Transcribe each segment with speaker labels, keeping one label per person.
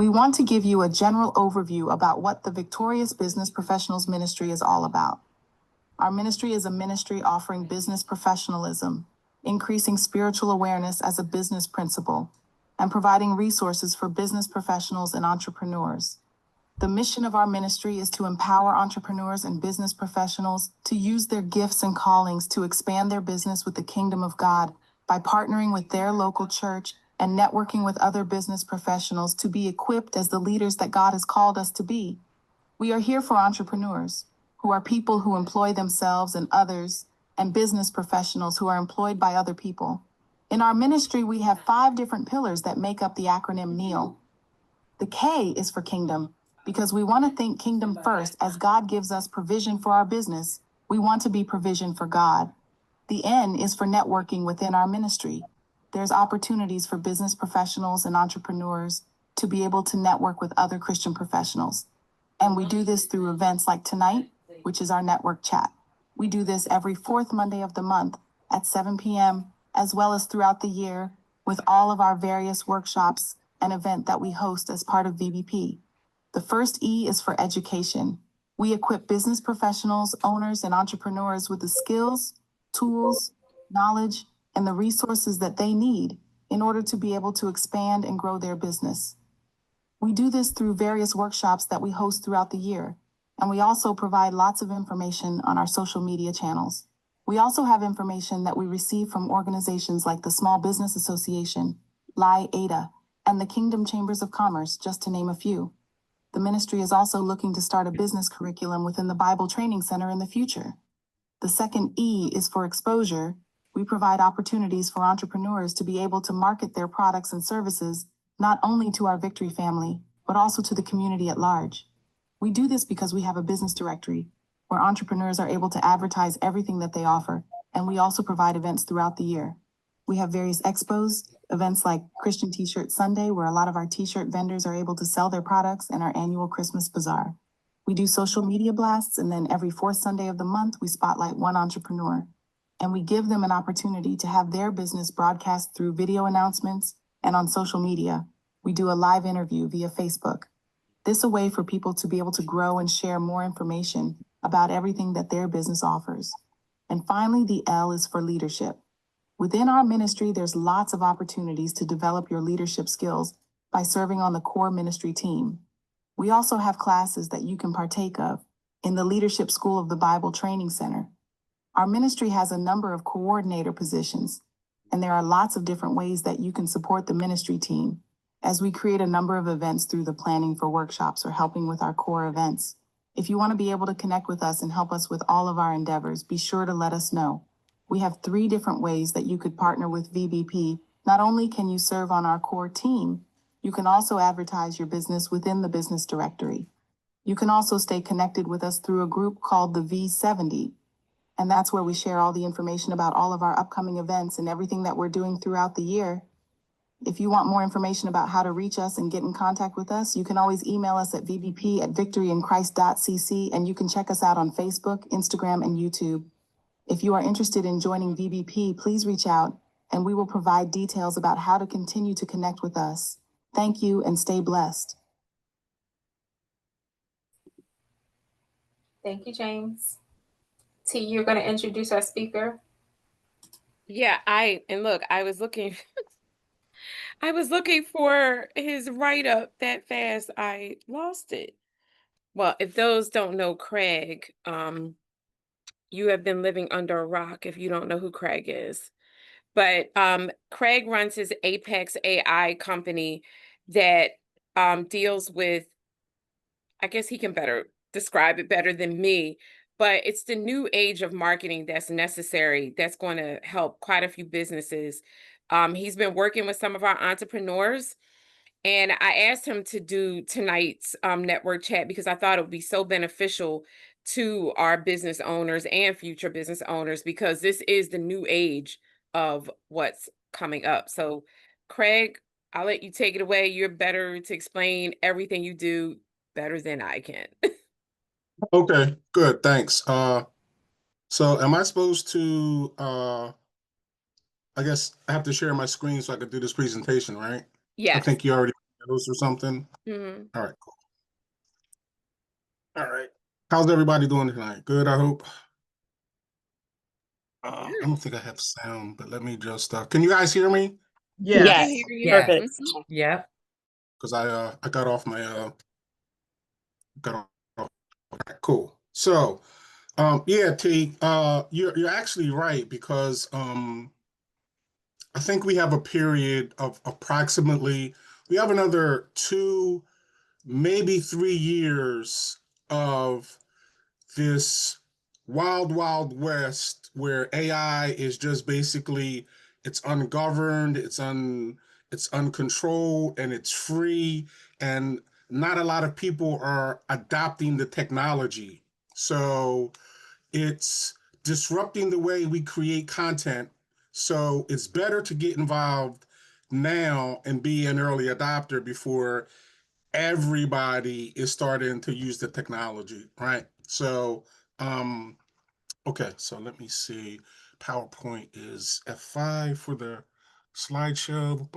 Speaker 1: We want to give you a general overview about what the Victorious Business Professionals Ministry is all about. Our ministry is a ministry offering business professionalism, increasing spiritual awareness as a business principle, and providing resources for business professionals and entrepreneurs. The mission of our ministry is to empower entrepreneurs and business professionals to use their gifts and callings to expand their business with the kingdom of God by partnering with their local church and networking with other business professionals to be equipped as the leaders that God has called us to be. We are here for entrepreneurs, who are people who employ themselves and others, and business professionals who are employed by other people. In our ministry, we have 5 different pillars that make up the acronym KNEAL. The K is for kingdom, because we want to think kingdom first. As God gives us provision for our business, we want to be provision for God. The N is for networking within our ministry. There's opportunities for business professionals and entrepreneurs to be able to network with other Christian professionals. And we do this through events like tonight, which is our network chat. We do this every 4th Monday of the month at 7 p.m., as well as throughout the year with all of our various workshops and events that we host as part of VBP. The first E is for education. We equip business professionals, owners, and entrepreneurs with the skills, tools, knowledge, and the resources that they need in order to be able to expand and grow their business. We do this through various workshops that we host throughout the year, and we also provide lots of information on our social media channels. We also have information that we receive from organizations like the Small Business Association, LIADA, and the Kingdom Chambers of Commerce, just to name a few. The ministry is also looking to start a business curriculum within the Bible Training Center in the future. The second E is for exposure. We provide opportunities for entrepreneurs to be able to market their products and services, not only to our Victory family, but also to the community at large. We do this because we have a business directory where entrepreneurs are able to advertise everything that they offer, and we also provide events throughout the year. We have various expos, events like Christian T-Shirt Sunday, where a lot of our T-shirt vendors are able to sell their products, and our annual Christmas Bazaar. We do social media blasts, and then every 4th Sunday of the month, we spotlight one entrepreneur, and we give them an opportunity to have their business broadcast through video announcements and on social media. We do a live interview via Facebook. This is a way for people to be able to grow and share more information about everything that their business offers. And finally, the L is for leadership. Within our ministry, there's lots of opportunities to develop your leadership skills by serving on the core ministry team. We also have classes that you can partake of in the Leadership School of the Bible Training Center. Our ministry has a number of coordinator positions, and there are lots of different ways that you can support the ministry team as we create a number of events through the planning for workshops or helping with our core events. If you want to be able to connect with us and help us with all of our endeavors, be sure to let us know. We have 3 different ways that you could partner with VBP. Not only can you serve on our core team, you can also advertise your business within the business directory. You can also stay connected with us through a group called the V70, and that's where we share all the information about all of our upcoming events and everything that we're doing throughout the year. If you want more information about how to reach us and get in contact with us, you can always email us at vbp@victoryinchrist.cc, and you can check us out on Facebook, Instagram, and YouTube. If you are interested in joining VBP, please reach out, and we will provide details about how to continue to connect with us. Thank you, and stay blessed.
Speaker 2: Thank you, James. T, you're going to introduce our speaker.
Speaker 3: Yeah, I was looking I was looking for his write-up that fast, I lost it. Well, if those don't know Craig, you have been living under a rock if you don't know who Craig is. But Craig runs his Apex AI company that deals with, I guess he can better describe it better than me, but it's the new age of marketing that's necessary, that's going to help quite a few businesses. He's been working with some of our entrepreneurs, and I asked him to do tonight's network chat because I thought it would be so beneficial to our business owners and future business owners, because this is the new age of what's coming up. So, Craig, I'll let you take it away. You're better to explain everything you do better than I can.
Speaker 4: Okay, good, thanks. So am I supposed to, I guess I have to share my screen so I can do this presentation, right? I
Speaker 3: Yes.
Speaker 4: think you already those or something.
Speaker 3: Mhm.
Speaker 4: All right, cool. All right. How's everybody doing tonight? Good, I hope. I don't think I have sound, but let me just, can you guys hear me?
Speaker 3: We can
Speaker 5: Yes.
Speaker 3: hear you.
Speaker 5: Yes.
Speaker 3: Mhm.
Speaker 5: Yep.
Speaker 4: Because I got off my, got off. Okay, cool. So, yeah, T, you're actually right because, I think we have a period of approximately, we have another 2, maybe 3 years of this wild, wild west where AI is just basically it's ungoverned, it's uncontrolled, and it's free, and not a lot of people are adopting the technology. So it's disrupting the way we create content. So it's better to get involved now and be an early adopter before everybody is starting to use the technology, right? So, okay, so let me see. PowerPoint is F5 for the slideshow.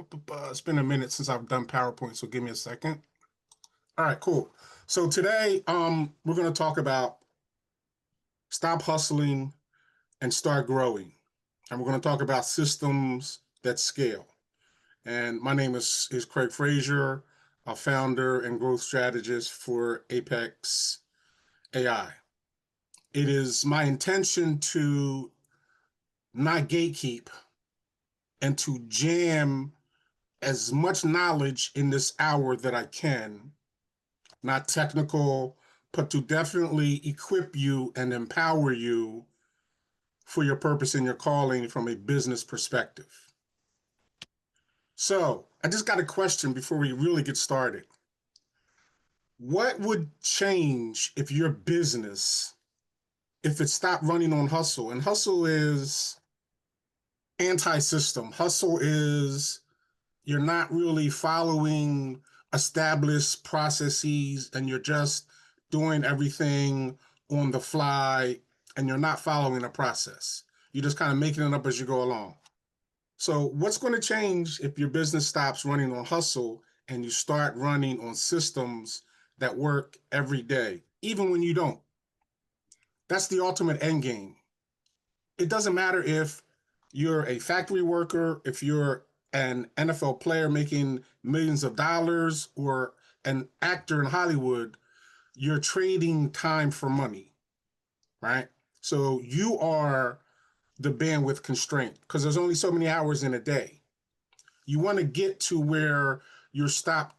Speaker 4: It's been a minute since I've done PowerPoint, so give me a second. All right, cool. So today, we're going to talk about stop hustling and start growing. And we're going to talk about systems that scale. And my name is Craig Frazier, a founder and growth strategist for Apex AI. It is my intention to not gatekeep and to jam as much knowledge in this hour that I can, not technical, but to definitely equip you and empower you for your purpose and your calling from a business perspective. So I just got a question before we really get started. What would change if your business, if it stopped running on hustle? And hustle is anti-system. Hustle is you're not really following established processes and you're just doing everything on the fly and you're not following a process. You're just kind of making it up as you go along. So what's going to change if your business stops running on hustle and you start running on systems that work every day, even when you don't? That's the ultimate end game. It doesn't matter if you're a factory worker, if you're an NFL player making millions of dollars, or an actor in Hollywood, you're trading time for money, right? So you are the bandwidth constraint because there's only so many hours in a day. You want to get to where you stop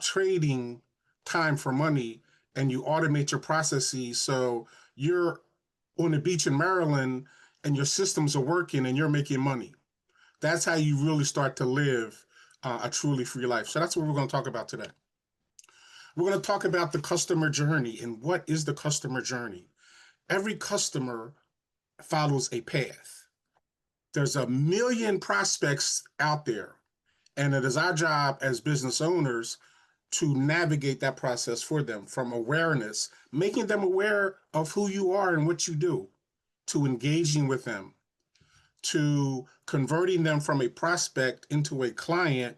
Speaker 4: trading time for money and you automate your processes so you're on the beach in Maryland and your systems are working and you're making money. That's how you really start to live a truly free life. So that's what we're going to talk about today. We're going to talk about the customer journey and what is the customer journey. Every customer follows a path. There's a million prospects out there, and it is our job as business owners to navigate that process for them from awareness, making them aware of who you are and what you do, to engaging with them, to converting them from a prospect into a client,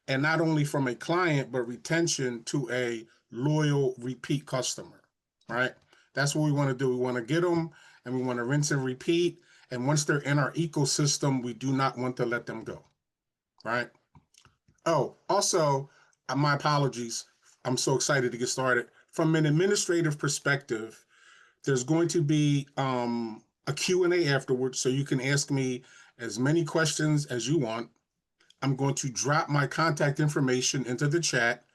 Speaker 4: and not only from a client, but retention to a loyal repeat customer, right? That's what we want to do. We want to get them and we want to rinse and repeat. And once they're in our ecosystem, we do not want to let them go, right? Oh, also, my apologies. I'm so excited to get started. From an administrative perspective, there's going to be a Q&A afterwards, so you can ask me as many questions as you want. I'm going to drop my contact information into the chat.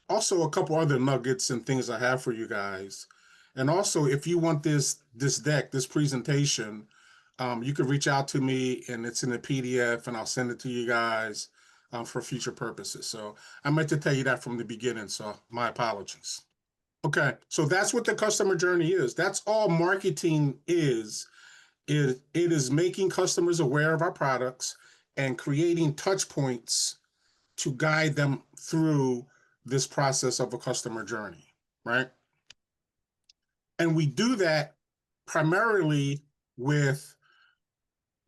Speaker 4: Also, a couple other nuggets and things I have for you guys. And also, if you want this deck, this presentation, you can reach out to me and it's in a PDF and I'll send it to you guys for future purposes. So I meant to tell you that from the beginning, so my apologies. Okay, so that's what the customer journey is. That's all marketing is. It is making customers aware of our products and creating touch points to guide them through this process of a customer journey, right? And we do that primarily with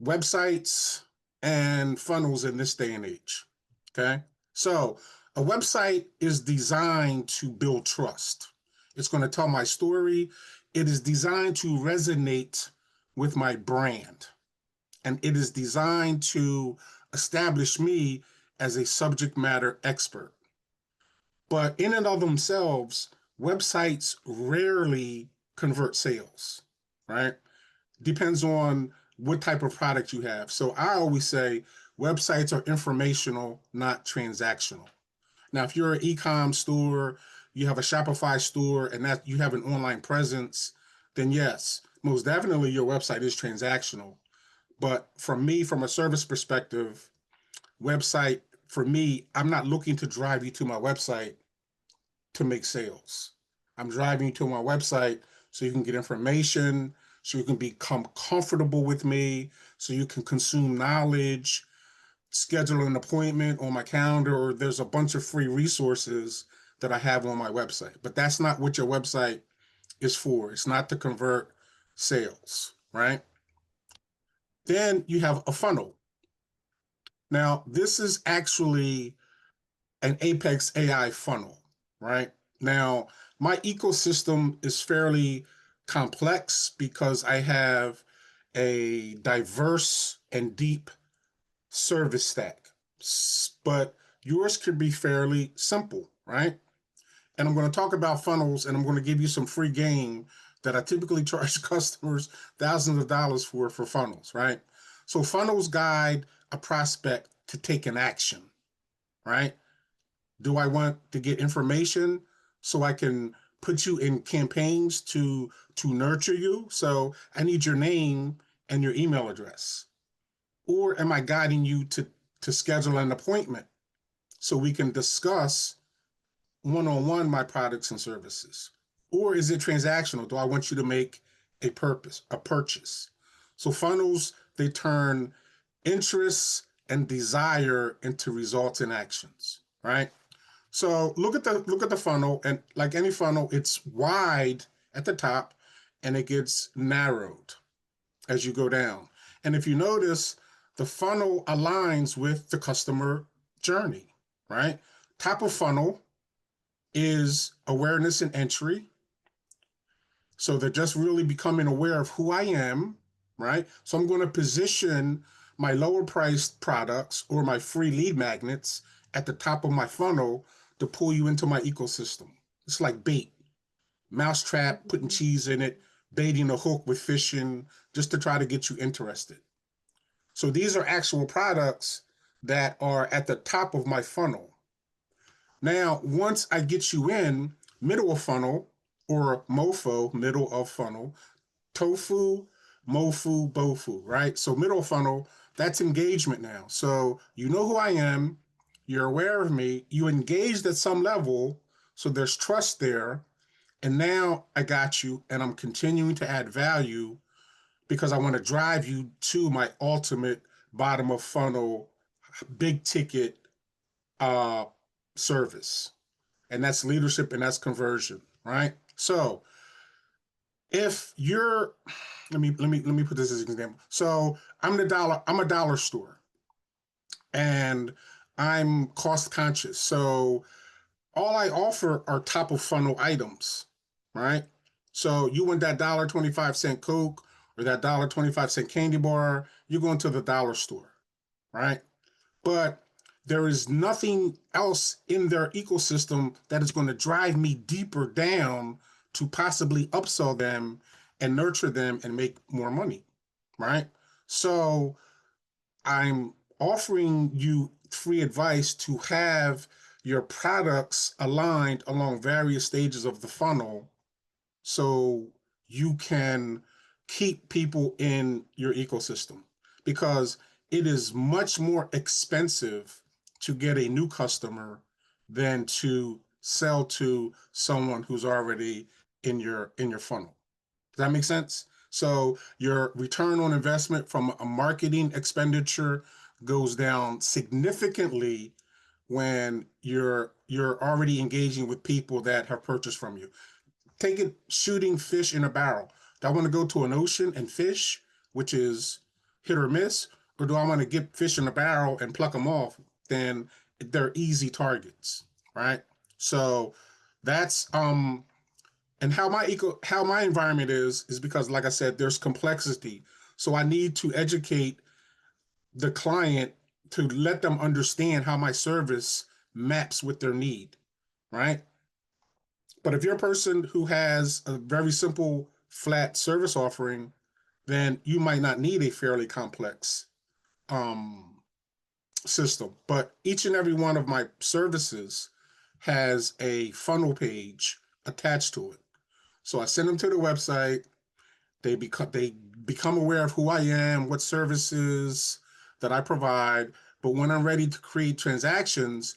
Speaker 4: websites and funnels in this day and age, okay? So A website is designed to build trust. It's going to tell my story. It is designed to resonate with my brand. And it is designed to establish me as a subject matter expert. But in and of themselves, websites rarely convert sales, right? Depends on what type of product you have. So I always say websites are informational, not transactional. Now, if you're an e-com store, you have a Shopify store, and that you have an online presence, then yes, most definitely your website is transactional. But from me, from a service perspective, website, for me, I'm not looking to drive you to my website to make sales. I'm driving you to my website so you can get information, so you can become comfortable with me, so you can consume knowledge, schedule an appointment on my calendar, or there's a bunch of free resources that I have on my website. But that's not what your website is for. It's not to convert sales, right? Then you have a funnel. Now, this is actually an Apex AI funnel, right? Now, my ecosystem is fairly complex because I have a diverse and deep service stack, but yours could be fairly simple, right? And I'm going to talk about funnels, and I'm going to give you some free game that I typically charge customers thousands of dollars for funnels, right? So funnels guide a prospect to take an action, right? Do I want to get information so I can put you in campaigns to nurture you? So I need your name and your email address. Or am I guiding you to schedule an appointment so we can discuss one-on-one my products and services? Or is it transactional? Do I want you to make a purchase? So funnels, they turn interests and desire into results and actions, right? So look at the funnel, and like any funnel, it's wide at the top and it gets narrowed as you go down. And if you notice, the funnel aligns with the customer journey, right? Top of funnel is awareness and entry. So they're just really becoming aware of who I am, right? So I'm going to position my lower priced products or my free lead magnets at the top of my funnel to pull you into my ecosystem. It's like bait, mousetrap, putting cheese in it, baiting a hook with fishing, just to try to get you interested. So these are actual products that are at the top of my funnel. Now, once I get you in, middle of funnel, or MOFO, middle of funnel, tofu, mofu, bofu, right? So middle funnel, that's engagement now. So you know who I am, you're aware of me, you engaged at some level, so there's trust there. And now I got you, and I'm continuing to add value because I want to drive you to my ultimate bottom of funnel, big ticket service. And that's leadership and that's conversion, right? So if you're, let me put this as an example. So I'm a dollar store, and I'm cost conscious. So all I offer are top of funnel items, right? So you want that $1.25 Coke or that $1.25 candy bar, you're going to the dollar store, right? But there is nothing else in their ecosystem that is going to drive me deeper down to possibly upsell them and nurture them and make more money, right? So I'm offering you free advice to have your products aligned along various stages of the funnel so you can keep people in your ecosystem, because it is much more expensive to get a new customer than to sell to someone who's already in your funnel. Does that make sense? So your return on investment from a marketing expenditure goes down significantly when you're already engaging with people that have purchased from you. Take it shooting fish in a barrel. Do I want to go to an ocean and fish, which is hit or miss, or do I want to get fish in a barrel and pluck them off? Then they're easy targets. right? So that's and how my environment is because, like I said, there's complexity. So I need to educate the client to let them understand how my service maps with their need, right? But if you're a person who has a very simple flat service offering, then you might not need a fairly complex um, system. But each and every one of my services has a funnel page attached to it. So I send them to the website. They become aware of who I am, what services that I provide. But when I'm ready to create transactions,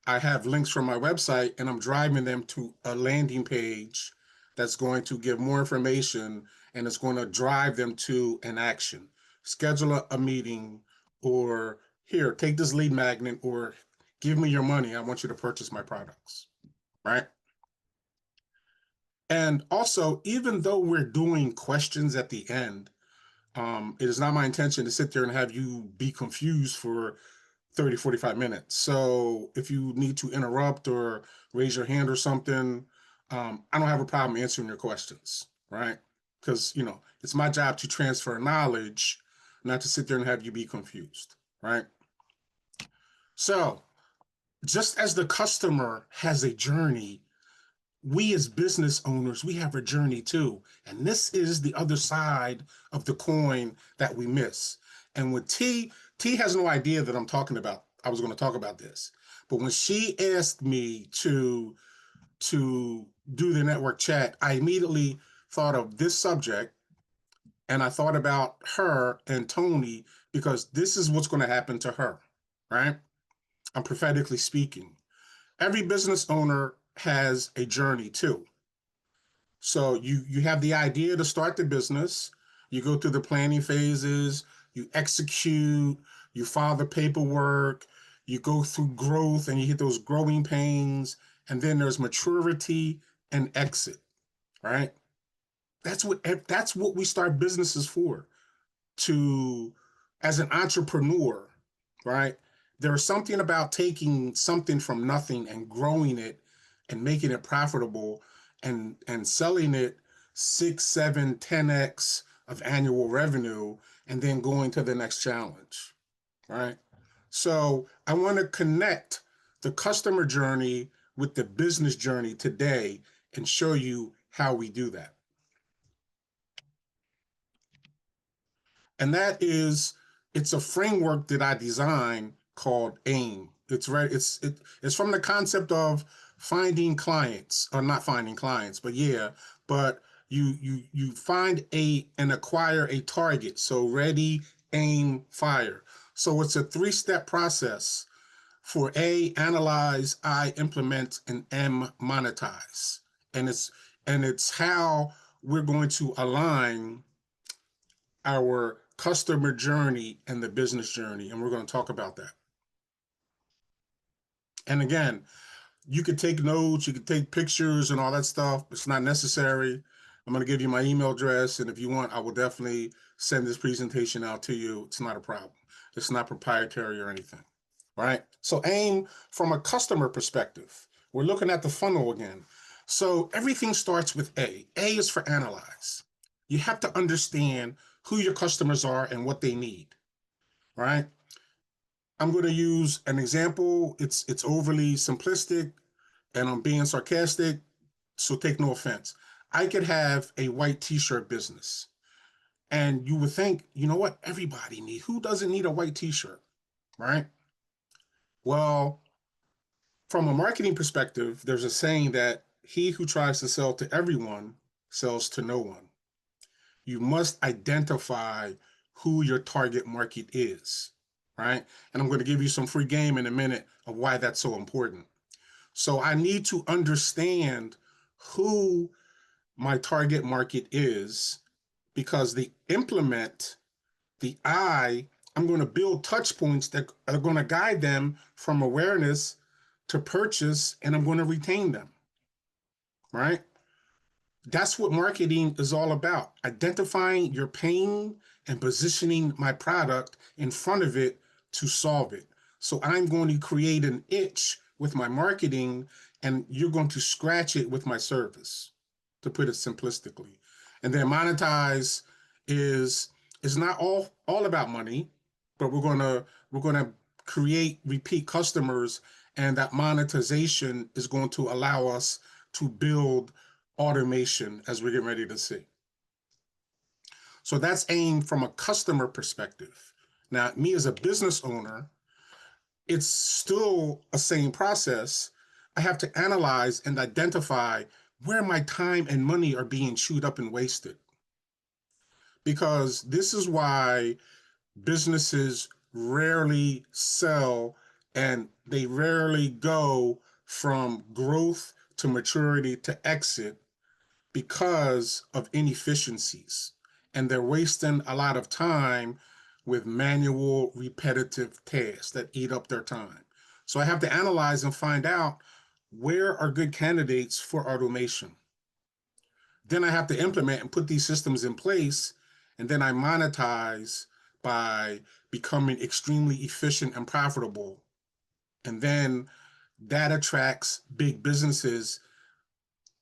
Speaker 4: I have links from my website and I'm driving them to a landing page that's going to give more information and it's going to drive them to an action. Schedule a meeting, or here, take this lead magnet, or give me your money. I want you to purchase my products, right? And also, even though we're doing questions at the end, it is not my intention to sit there and have you be confused for 30, 45 minutes. So if you need to interrupt or raise your hand or something, I don't have a problem answering your questions, right? Because, it's my job to transfer knowledge, not to sit there and have you be confused, right? So just as the customer has a journey, we as business owners, we have a journey too. And this is the other side of the coin that we miss. And with T has no idea that I was going to talk about this. But when she asked me to do the network chat, I immediately thought of this subject and I thought about her and Tony because this is what's going to happen to her, right? I'm prophetically speaking. Every business owner has a journey too. So you have the idea to start the business, you go through the planning phases, you execute, you file the paperwork, you go through growth and you hit those growing pains, and then there's maturity and exit, right? That's what we start businesses for, to as an entrepreneur, right? There's something about taking something from nothing and growing it and making it profitable and selling it 6, 7, 10x of annual revenue and then going to the next challenge, right? So I want to connect the customer journey with the business journey today and show you how we do that. And it's a framework that I designed called AIM. It's from the concept of finding clients, or not finding clients, but yeah, but you find and acquire a target. So ready, aim, fire. So it's a 3-step process for A, analyze, I, implement, and M, monetize. And it's how we're going to align our customer journey and the business journey. And we're going to talk about that. And again, you could take notes, you could take pictures and all that stuff. It's not necessary. I'm going to give you my email address. And if you want, I will definitely send this presentation out to you. It's not a problem. It's not proprietary or anything. All right. So AIM from a customer perspective. We're looking at the funnel again. So everything starts with A. A is for analyze. You have to understand who your customers are and what they need. Right? I'm going to use an example. It's overly simplistic and I'm being sarcastic, so take no offense. I could have a white t-shirt business. And you would think, you know what? Everybody needs. Who doesn't need a white t-shirt? Right? Well, from a marketing perspective, there's a saying that he who tries to sell to everyone sells to no one. You must identify who your target market is, right? And I'm going to give you some free game in a minute of why that's so important. So I need to understand who my target market is, because I'm going to build touch points that are going to guide them from awareness to purchase, and I'm going to retain them, right? That's what marketing is all about. Identifying your pain and positioning my product in front of it to solve it. So I'm going to create an itch with my marketing, and you're going to scratch it with my service, to put it simplistically. And then monetize is not all about money, but we're gonna create repeat customers, and that monetization is going to allow us to build automation as we're getting ready to see. So that's aimed from a customer perspective. Now, me as a business owner, it's still a same process. I have to analyze and identify where my time and money are being chewed up and wasted. Because this is why businesses rarely sell, and they rarely go from growth to maturity to exit, because of inefficiencies. And they're wasting a lot of time with manual, repetitive tasks that eat up their time. So I have to analyze and find out where are good candidates for automation. Then I have to implement and put these systems in place, and then I monetize by becoming extremely efficient and profitable. And then that attracts big businesses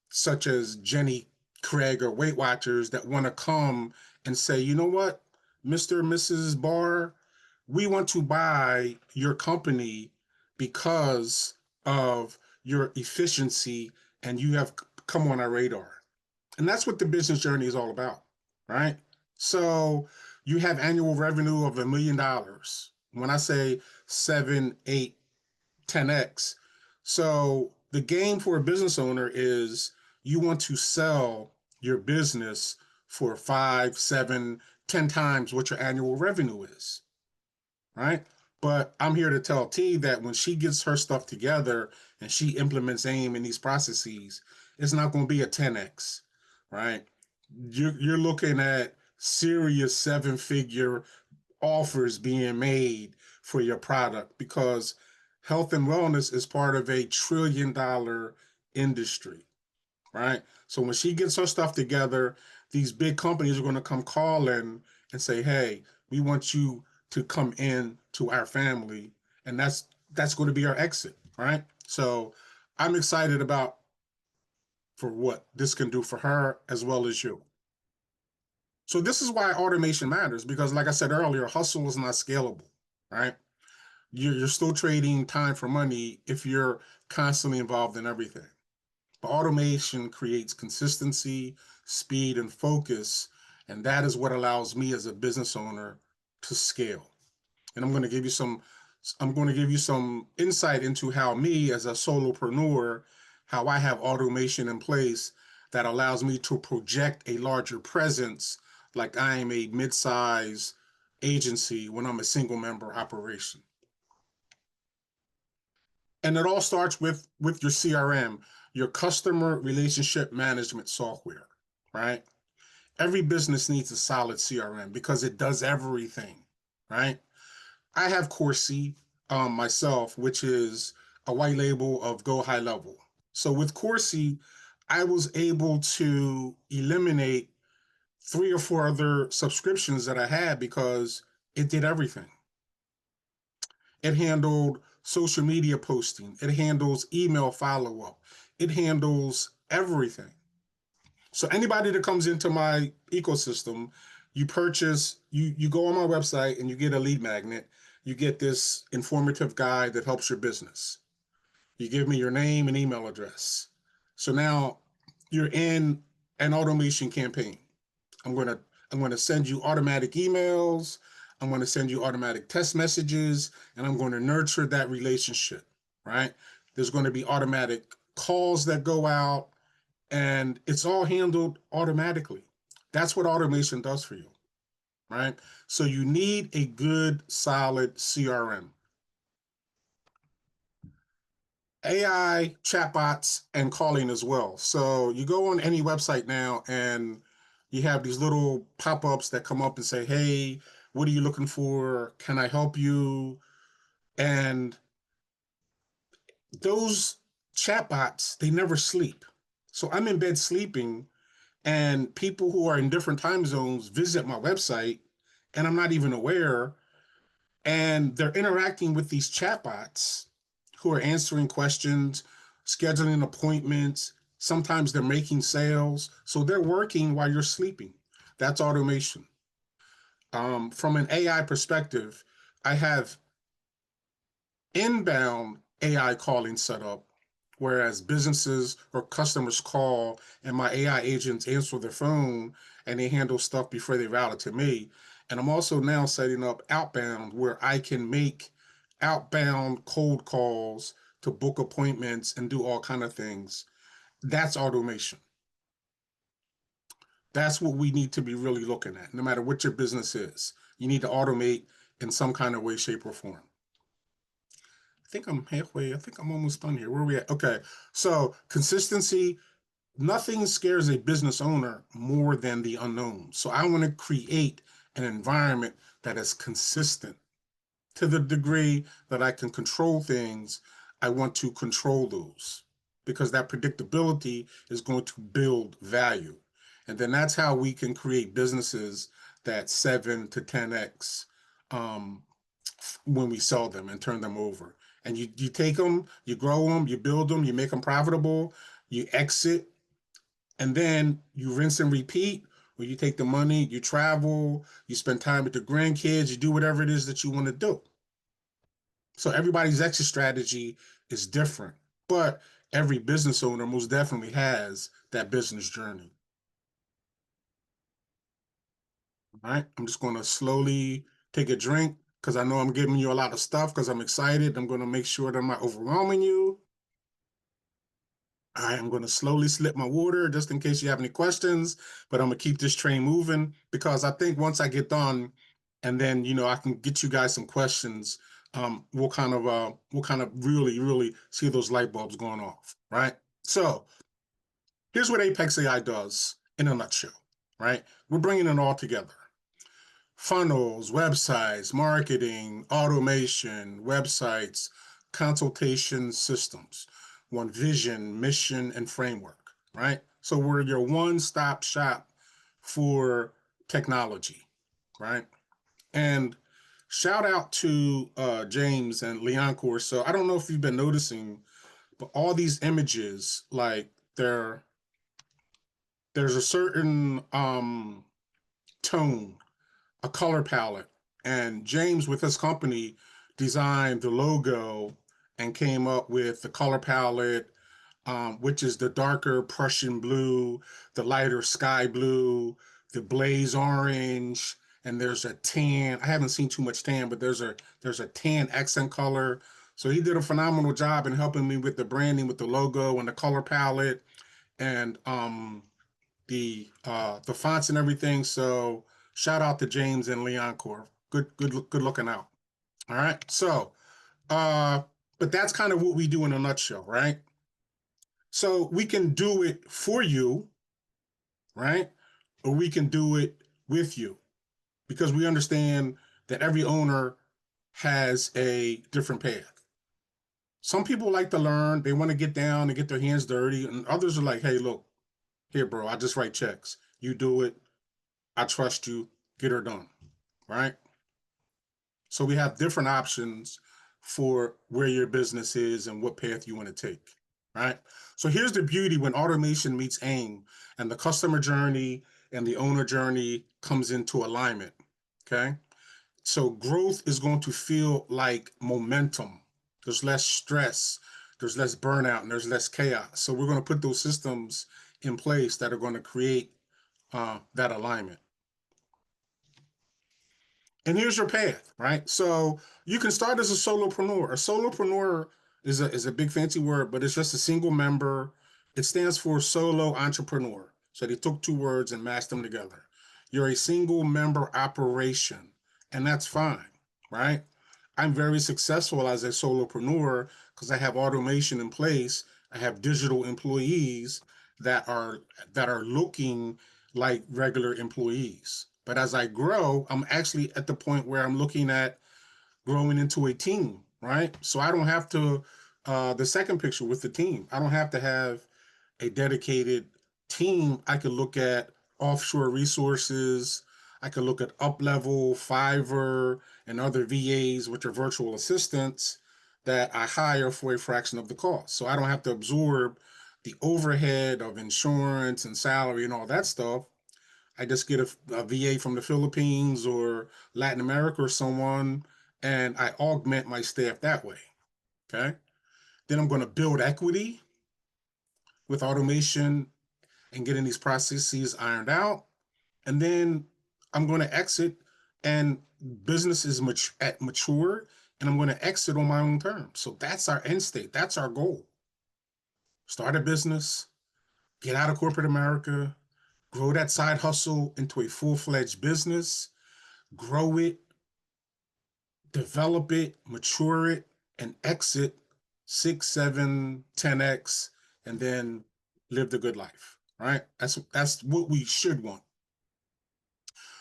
Speaker 4: such as Jenny Craig or Weight Watchers that want to come and say, you know what, Mr. and Mrs. Barr, we want to buy your company because of your efficiency, and you have come on our radar. And that's what the business journey is all about, right? So you have annual revenue of $1 million. When I say 7, 8, 10x. So the game for a business owner is you want to sell your business for 5, 7, 10 times what your annual revenue is, right? But I'm here to tell T that when she gets her stuff together and she implements AIM in these processes, it's not going to be a 10x, right? You're looking at serious 7-figure offers being made for your product, because health and wellness is part of a $1 trillion industry, right? So when she gets her stuff together, these big companies are going to come calling and say, hey, we want you to come in to our family. And that's going to be our exit, right? So I'm excited about for what this can do for her as well as you. So this is why automation matters, because like I said earlier, hustle is not scalable, right? You're still trading time for money if you're constantly involved in everything. But automation creates consistency, speed, and focus, and that is what allows me as a business owner to scale. And I'm going to give you some insight into how me as a solopreneur, how I have automation in place that allows me to project a larger presence, like I am a mid-size agency when I'm a single member operation. And it all starts with your CRM, your customer relationship management software, right? Every business needs a solid CRM because it does everything, right? I have Corsi myself, which is a white label of Go High Level. So with Corsi, I was able to eliminate 3 or 4 other subscriptions that I had because it did everything. It handled social media posting. It handles email follow-up. It handles everything. So anybody that comes into my ecosystem, you go on my website and you get a lead magnet. You get this informative guide that helps your business. You give me your name and email address. So now you're in an automation campaign. I'm going to send you automatic emails. I'm going to send you automatic text messages, and I'm going to nurture that relationship, right? There's going to be automatic calls that go out, and it's all handled automatically. That's what automation does for you, right? So you need a good, solid CRM. AI, chatbots, and calling as well. So you go on any website now and you have these little pop-ups that come up and say, hey, what are you looking for? Can I help you? And those chatbots, they never sleep. So I'm in bed sleeping, and people who are in different time zones visit my website, and I'm not even aware, and they're interacting with these chatbots who are answering questions, scheduling appointments. Sometimes they're making sales. So they're working while you're sleeping. That's automation. From an AI perspective, I have inbound AI calling set up, whereas businesses or customers call and my AI agents answer their phone and they handle stuff before they route it to me. And I'm also now setting up outbound where I can make outbound cold calls to book appointments and do all kind of things. That's automation. That's what we need to be really looking at, no matter what your business is. You need to automate in some kind of way, shape, or form. I think I'm halfway. I think I'm almost done here. Where are we at? Okay. So consistency, nothing scares a business owner more than the unknown. So I want to create an environment that is consistent to the degree that I can control things. I want to control those because that predictability is going to build value. And then that's how we can create businesses that 7 to 10x when we sell them and turn them over. And you take them, you grow them, you build them, you make them profitable, you exit, and then you rinse and repeat, where you take the money, you travel, you spend time with the grandkids, you do whatever it is that you want to do. So everybody's exit strategy is different, but every business owner most definitely has that business journey. All right, I'm just going to slowly take a drink because I know I'm giving you a lot of stuff because I'm excited. I'm going to make sure that I'm not overwhelming you. All right, I'm going to slowly slip my water just in case you have any questions, but I'm going to keep this train moving because I think once I get done and then, I can get you guys some questions, we'll kind of really see those light bulbs going off, right? So here's what Apex AI does in a nutshell, right? We're bringing it all together. Funnels, websites, marketing, automation, websites, consultation systems, one vision, mission, and framework, right? So we're your one-stop shop for technology, right? And shout out to James and Leoncourt. So I don't know if you've been noticing, but all these images, like there's a certain tone, a color palette. And James, with his company, designed the logo and came up with the color palette, which is the darker Prussian blue, the lighter sky blue, the blaze orange, and there's a tan. I haven't seen too much tan, but there's a tan accent color. So he did a phenomenal job in helping me with the branding, with the logo and the color palette, and the fonts and everything. So shout out to James and Leoncourt. Good looking out. All right. So, but that's kind of what we do in a nutshell, right? So we can do it for you, right? Or we can do it with you because we understand that every owner has a different path. Some people like to learn, they want to get down and get their hands dirty, and others are like, hey, look, here, bro, I just write checks. You do it. I trust you. Get her done, right? So we have different options for where your business is and what path you want to take, right? So here's the beauty when automation meets AIM and the customer journey and the owner journey comes into alignment, okay? So growth is going to feel like momentum. There's less stress, there's less burnout, and there's less chaos. So we're going to put those systems in place that are going to create that alignment. And here's your path, right? So you can start as a solopreneur. A solopreneur is a big fancy word, but it's just a single member. It stands for solo entrepreneur. So they took two words and mashed them together. You're a single member operation, and that's fine, right? I'm very successful as a solopreneur because I have automation in place. I have digital employees that are looking like regular employees. But as I grow, I'm actually at the point where I'm looking at growing into a team, right? So I don't have to, the second picture with the team, I don't have to have a dedicated team. I could look at offshore resources. I could look at Uplevel, Fiverr, and other VAs, which are virtual assistants, that I hire for a fraction of the cost. So I don't have to absorb the overhead of insurance and salary and all that stuff. I just get a VA from the Philippines or Latin America or someone, and I augment my staff that way. Okay. Then I'm going to build equity with automation and getting these processes ironed out. And then I'm going to exit, and business is mature, and I'm going to exit on my own terms. So that's our end state. That's our goal. Start a business, get out of corporate America, grow that side hustle into a full-fledged business, grow it, develop it, mature it, and exit 6, 7, 10x, and then live the good life, right? That's what we should want.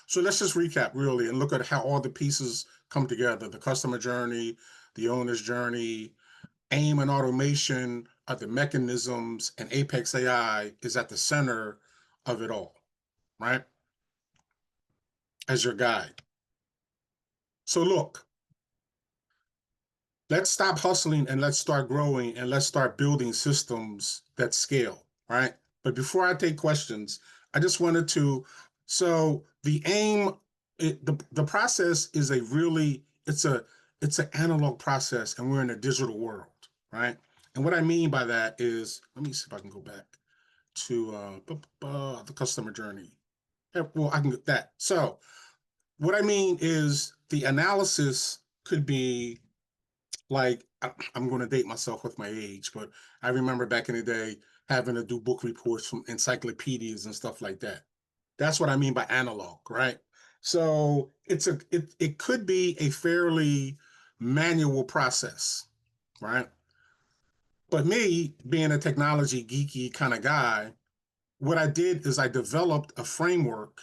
Speaker 4: So let's just recap really and look at how all the pieces come together. The customer journey, the owner's journey, AIM and automation are the mechanisms, and Apex AI is at the center of it all, right? As your guide. So look, let's stop hustling and let's start growing and let's start building systems that scale, right? But before I take questions, I just wanted to, so the AIM, the process is it's an analog process, and we're in a digital world, right? And what I mean by that is, let me see if I can go back to the customer journey. Yeah, well, I can get that. So what I mean is the analysis could be like, I'm going to date myself with my age, but I remember back in the day having to do book reports from encyclopedias and stuff like that. That's what I mean by analog, right? So it could be a fairly manual process, right? But me being a technology geeky kind of guy, what I did is I developed a framework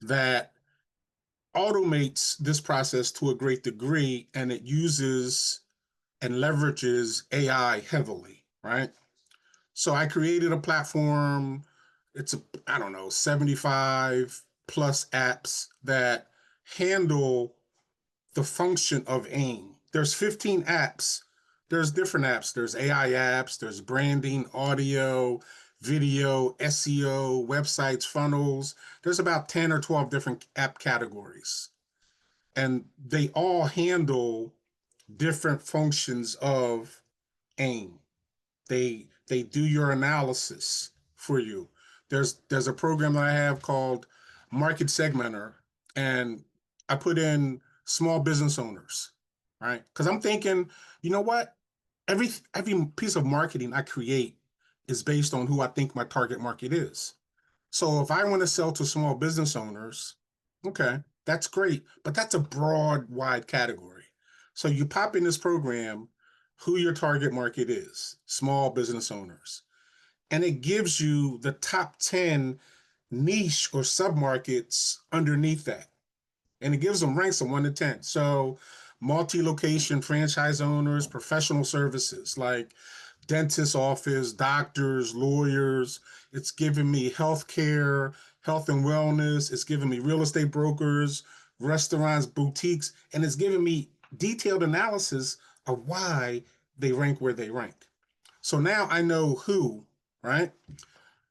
Speaker 4: that automates this process to a great degree, and it uses and leverages AI heavily, right? So I created a platform. It's I don't know, 75 plus apps that handle the function of AIM. There's 15 apps. There's different apps. There's AI apps, there's branding, audio, video, SEO, websites, funnels. There's about 10 or 12 different app categories. And they all handle different functions of AIM. They do your analysis for you. There's a program that I have called Market Segmenter, and I put in small business owners, right? Because I'm thinking, you know what? Every piece of marketing I create is based on who I think my target market is. So if I want to sell to small business owners, okay, that's great, but that's a broad, wide category. So you pop in this program who your target market is, small business owners, and it gives you the top 10 niche or submarkets underneath that. And it gives them ranks of 1 to 10. So multi-location franchise owners, professional services like dentist office, doctors, lawyers. It's giving me healthcare, health and wellness. It's giving me real estate brokers, restaurants, boutiques, and it's giving me detailed analysis of why they rank where they rank. So now I know who, right?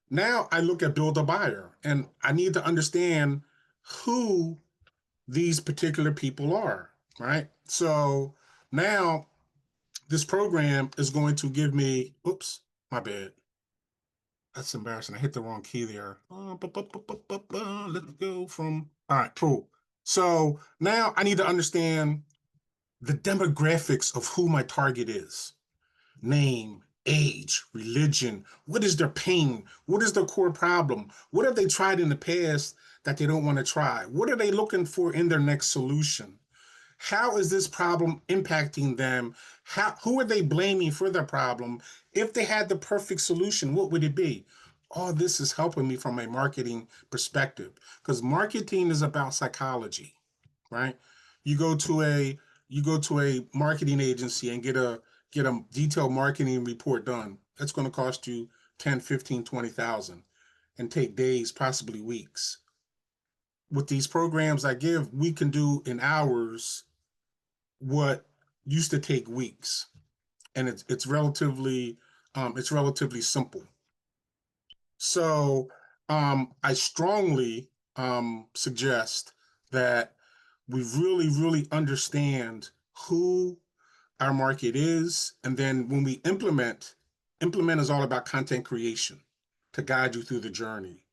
Speaker 4: Now I look at build a buyer, and I need to understand who these particular people are, right? So now this program is going to give me, oops, my bad. That's embarrassing. I hit the wrong key there. Let's go from, all right, cool. So now I need to understand the demographics of who my target is. Name, age, religion, what is their pain? What is their core problem? What have they tried in the past that they don't want to try? What are they looking for in their next solution? How is this problem impacting them? Who are they blaming for their problem? If they had the perfect solution, what would it be? All this is helping me from a marketing perspective, because marketing is about psychology, right? You go to a marketing agency and get a detailed marketing report done. That's going to cost you 10, 15, 20,000 and take days, possibly weeks. With these programs I give, we can do in hours what used to take weeks, and it's relatively simple. So I strongly suggest that we really understand who our market is, and then when we implement is all about content creation to guide you through the journey.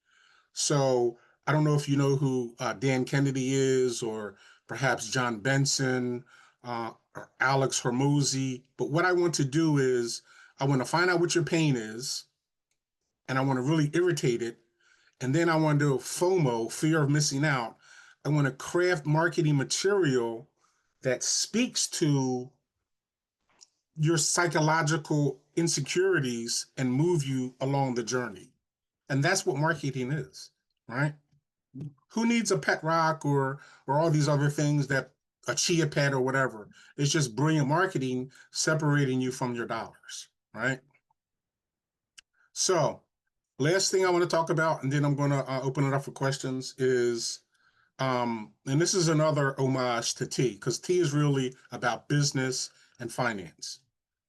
Speaker 4: So I don't know if you know who Dan Kennedy is, or perhaps John Benson, or Alex Hormozy. But what I want to do is I want to find out what your pain is, and I want to really irritate it. And then I want to do FOMO, fear of missing out. I want to craft marketing material that speaks to your psychological insecurities and move you along the journey. And that's what marketing is, right? Who needs a pet rock or all these other things, that a chia pet or whatever? It's just brilliant marketing separating you from your dollars, right? So last thing I want to talk about, and then I'm going to open it up for questions, is and this is another homage to T, because T is really about business and finance.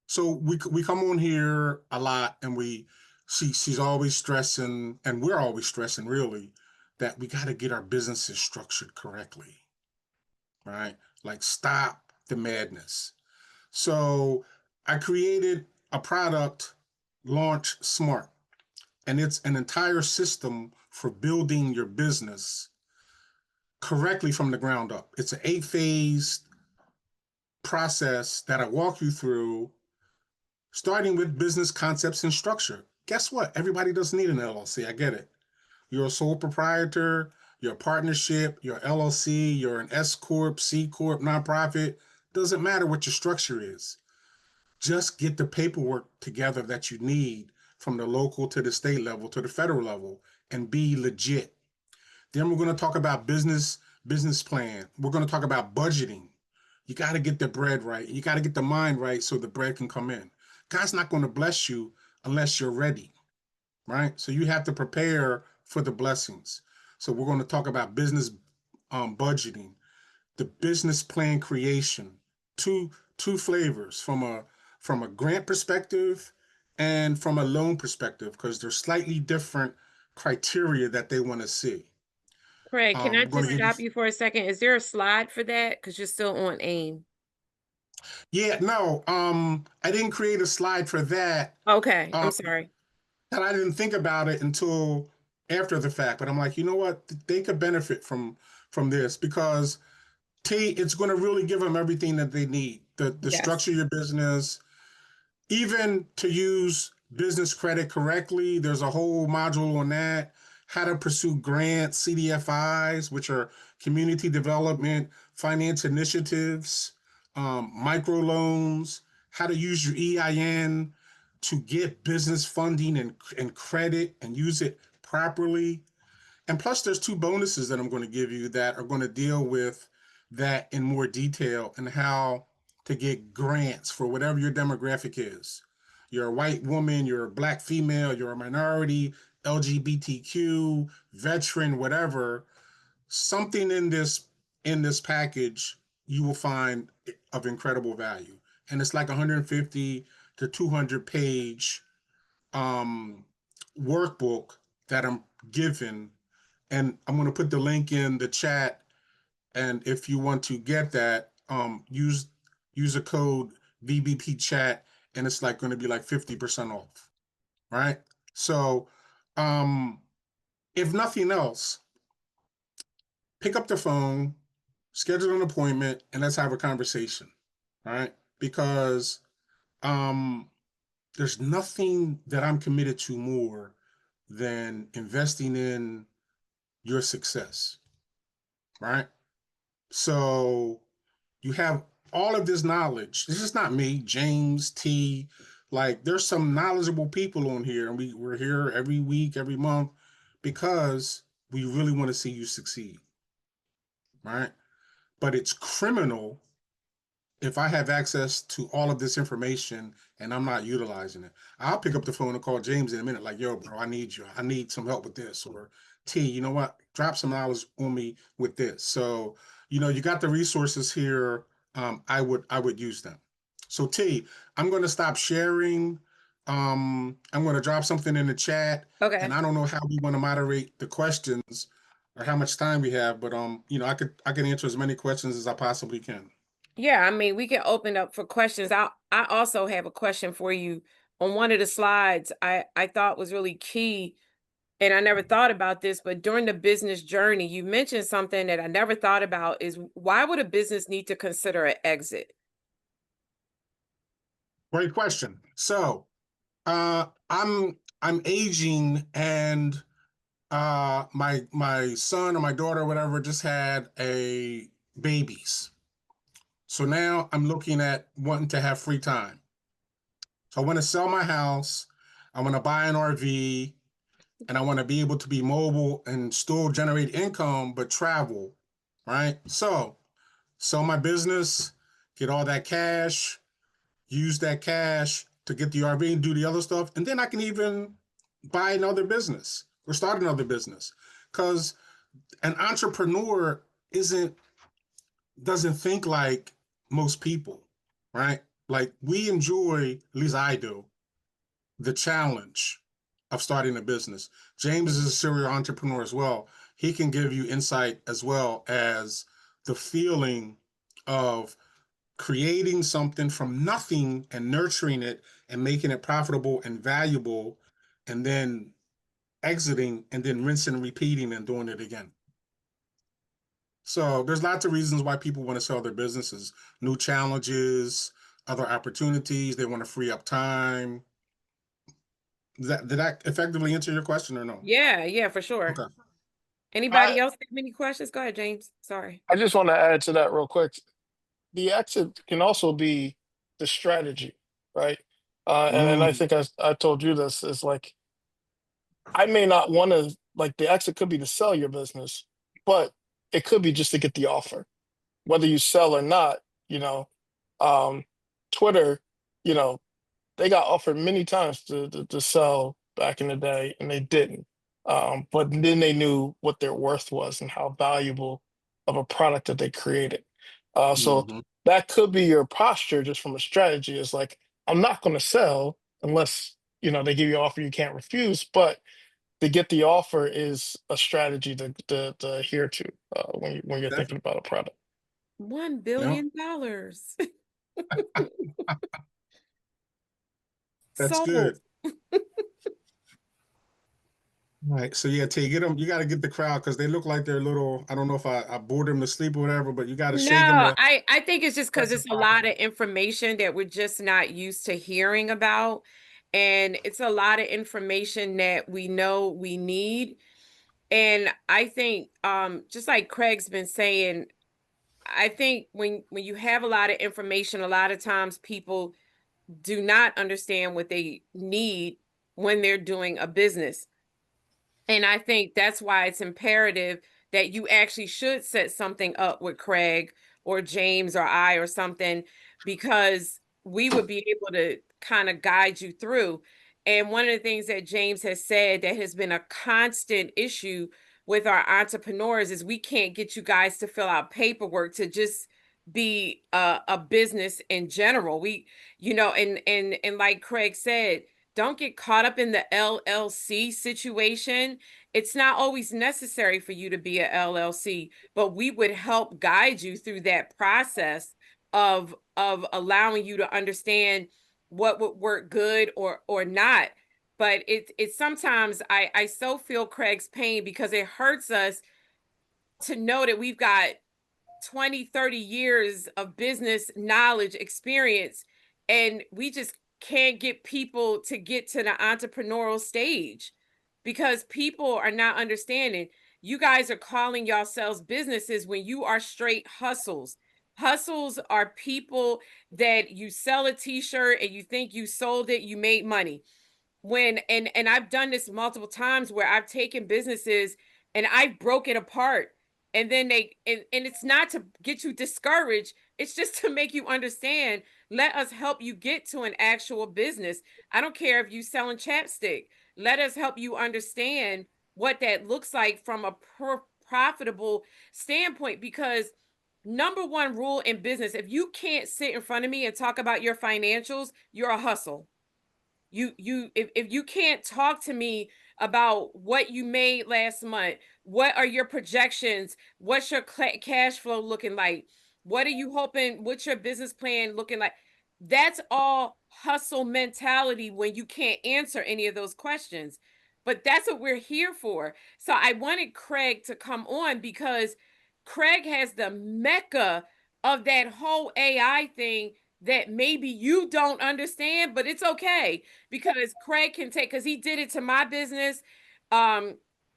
Speaker 4: So we come on here a lot, and she's always stressing, and we're always stressing really, that we got to get our businesses structured correctly, right? Like, stop the madness. So I created a product, Launch Smart, and it's an entire system for building your business correctly from the ground up. It's an 8-phase process that I walk you through, starting with business concepts and structure. Guess what? Everybody doesn't need an LLC. I get it. You're a sole proprietor, you're a partnership, you're LLC, you're an S Corp, C Corp, nonprofit. Doesn't matter what your structure is. Just get the paperwork together that you need from the local to the state level to the federal level, and be legit. Then we're going to talk about business plan. We're going to talk about budgeting. You got to get the bread right. You got to get the mind right so the bread can come in. God's not going to bless you unless you're ready, right? So you have to prepare for the blessings. So we're going to talk about business budgeting, the business plan creation, two flavors, from a grant perspective and from a loan perspective, because there's slightly different criteria that they want to see.
Speaker 3: Craig, can I
Speaker 4: We're going
Speaker 3: just
Speaker 4: to give you,
Speaker 3: stop you for a second? Is there a slide for that? Because you're still on AIM.
Speaker 4: yeah, no, I didn't create a slide for that.
Speaker 3: Okay, I'm
Speaker 4: Um,
Speaker 3: sorry.
Speaker 4: and I didn't think about it until after the fact, but I'm like, you know what? They could benefit from this, because it's going to really give them everything that they need. The
Speaker 3: Yes.
Speaker 4: structure of your business, even to use business credit correctly. There's a whole module on that. How to pursue grants, CDFIs, which are community development finance initiatives, microloans, how to use your EIN to get business funding and credit and use it properly. And plus, there's 2 bonuses that I'm going to give you that are going to deal with that in more detail, and how to get grants for whatever your demographic is. You're a white woman, you're a Black female, you're a minority, LGBTQ, veteran, whatever. Something in this package you will find of incredible value. And it's like 150 to 200 page um, workbook that I'm given, and I'm going to put the link in the chat. And if you want to get that, use a code VBP chat, and it's like going to be like 50% off, right? So, if nothing else, pick up the phone, schedule an appointment, and let's have a conversation, right? Because there's nothing that I'm committed to more than investing in your success, right? So you have all of this knowledge. This is not me, James T. Like, there's some knowledgeable people on here, and we're here every week, every month, because we really want to see you succeed, right? But it's criminal if I have access to all of this information and I'm not utilizing it. I'll pick up the phone and call James in a minute, like, yo, bro, I need you. I need some help with this. Or, T, you know what? Drop some knowledge on me with this. So, you got the resources here I would use them. So T, I'm going to stop sharing. I'm going to drop something in the chat, and
Speaker 3: Okay.
Speaker 4: I don't know how we want to moderate the questions or how much time we have, but I can answer as many questions as I possibly can.
Speaker 3: Yeah, I mean, we can open up for questions. I also have a question for you on one of the slides I thought was really key, and I never thought about this, but during the business journey, you mentioned something that I never thought about is why would a business need to consider an exit?
Speaker 4: Great question. So, I'm aging, and my son or my daughter or whatever just had a babies. So now I'm looking at wanting to have free time. So I want to sell my house. I want to buy an RV, and I want to be able to be mobile and still generate income, but travel, right? So sell my business, get all that cash, use that cash to get the RV and do the other stuff. And then I can even buy another business or start another business. Because an entrepreneur isn't doesn't think like most people, right? Like we enjoy, at least I do, the challenge of starting a business. James is a serial entrepreneur as well. He can give you insight as well as the feeling of creating something from nothing and nurturing it and making it profitable and valuable, and then exiting and then rinsing and repeating and doing it again. So there's lots of reasons why people want to sell their businesses. New challenges, other opportunities, they want to free up time. Did that effectively answer your question or no?
Speaker 3: Yeah, for sure.
Speaker 4: Okay.
Speaker 3: Anybody else have any questions? Go ahead, James. Sorry.
Speaker 5: I just want to add to that real quick. The exit can also be the strategy, right? And I
Speaker 4: Mm,
Speaker 5: think I told you this is like I may not want to like the exit could be to sell your business, but it could be just to get the offer, whether you sell or not. You know, um, Twitter, you know, they got offered many times to sell back in the day, and they didn't. But then they knew what their worth was and how valuable of a product that they created. So
Speaker 4: mhm.
Speaker 5: that could be your posture just from a strategy. Is like, I'm not going to sell unless they give you an offer you can't refuse. But to get the offer is a strategy to adhere to when you're thinking
Speaker 4: Definitely.
Speaker 5: about a product.
Speaker 3: $1
Speaker 4: Yeah,
Speaker 3: billion.
Speaker 4: that's
Speaker 3: Sold.
Speaker 4: good. All right. So yeah, T, get them. You got to get the crowd because they look like they're little. I don't know if I bored them to sleep or whatever, but you got to shake them
Speaker 3: No,
Speaker 4: to
Speaker 3: I think it's just because
Speaker 4: press the
Speaker 3: it's a
Speaker 4: pop.
Speaker 3: lot of information that we're just not used to hearing about. And it's a lot of information that we know we need. And I think just like Craig's been saying, I think when you have a lot of information, a lot of times people do not understand what they need when they're doing a business. And I think that's why it's imperative that you actually should set something up with Craig or James or I or something, because we would be able to kind of guide you through. And one of the things that James has said that has been a constant issue with our entrepreneurs is we can't get you guys to fill out paperwork to just be a business in general. And like Craig said, don't get caught up in the LLC situation. It's not always necessary for you to be a LLC, but we would help guide you through that process of allowing you to understand what would work good or not. But it's sometimes I so feel Craig's pain because it hurts us to know that we've got 20, 30 years of business knowledge experience, and we just can't get people to get to the entrepreneurial stage because people are not understanding. You guys are calling yourselves businesses when you are straight hustles. Hustles are people that you sell a t-shirt and you think you sold it, you made money. And I've done this multiple times where I've taken businesses and I've broke it apart, and then and it's not to get you discouraged, it's just to make you understand. Let us help you get to an actual business. I don't care if you selling chapstick. Let us help you understand what that looks like from a profitable standpoint, because number one rule in business, if you can't sit in front of me and talk about your financials, you're a hustle. If you can't talk to me about what you made last month, what are your projections, what's your cash flow looking like, what are you hoping, what's your business plan looking like, that's all hustle mentality when you can't answer any of those questions. But that's what we're here for. So I wanted Craig to come on because Craig has the mecca of that whole AI thing that maybe you don't understand, but it's okay because Craig can take, because he did it to my business.